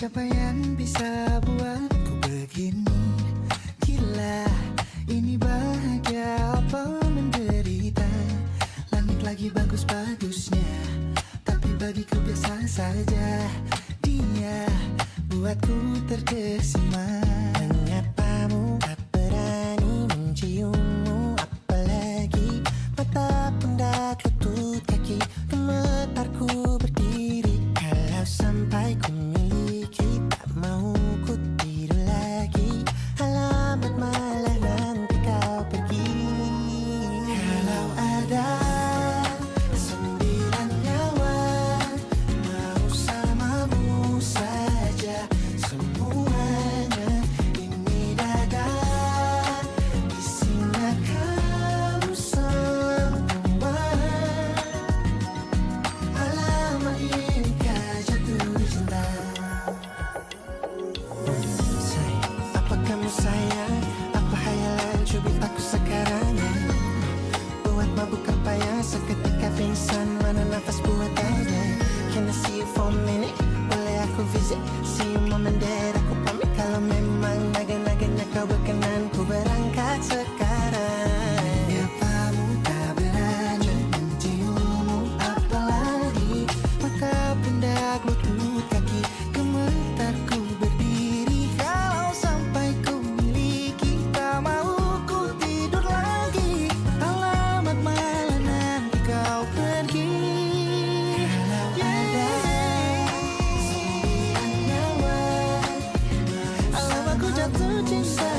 Siapa yang bisa buatku begini? Gila, ini bahagia apa menderita? Langit lagi bagus-bagusnya, tapi bagiku biasa saja. Dia buatku terkesima. Menyapamu, tak berani menciummu, apalagi mata pundak lutut kaki. Gemetarku berdiri kalau sampai ku miliki, tak mau ku tidur lagi. Alamat malah nanti kau pergi. Kalau ada 9 nyawa, mau samamu saja semuanya. Ini dada, isinya kamu semua. Alamak, inikah jatuh cinta? Sayang, apa kamu sayang? Apa hayalan cubit aku sekarang ya? Buat mabuk apa yang seketika pingsan? Mana nafas buat aja? Can I see you for a minute? Boleh aku visit? See you mom and dad, aku pamit. Kalau memang naga-naganya kau berkenan, ku berangkat sekarang. Nyapamu tak berani menciummu, apalagi mata pundak lutut kaki. Gemetarku berdiri kalau sampai ku miliki, tak mau ku tidur lagi. Alamat malah nanti kau pergi. Kalau ada 9 nyawa, alamat ku jatuh cinta.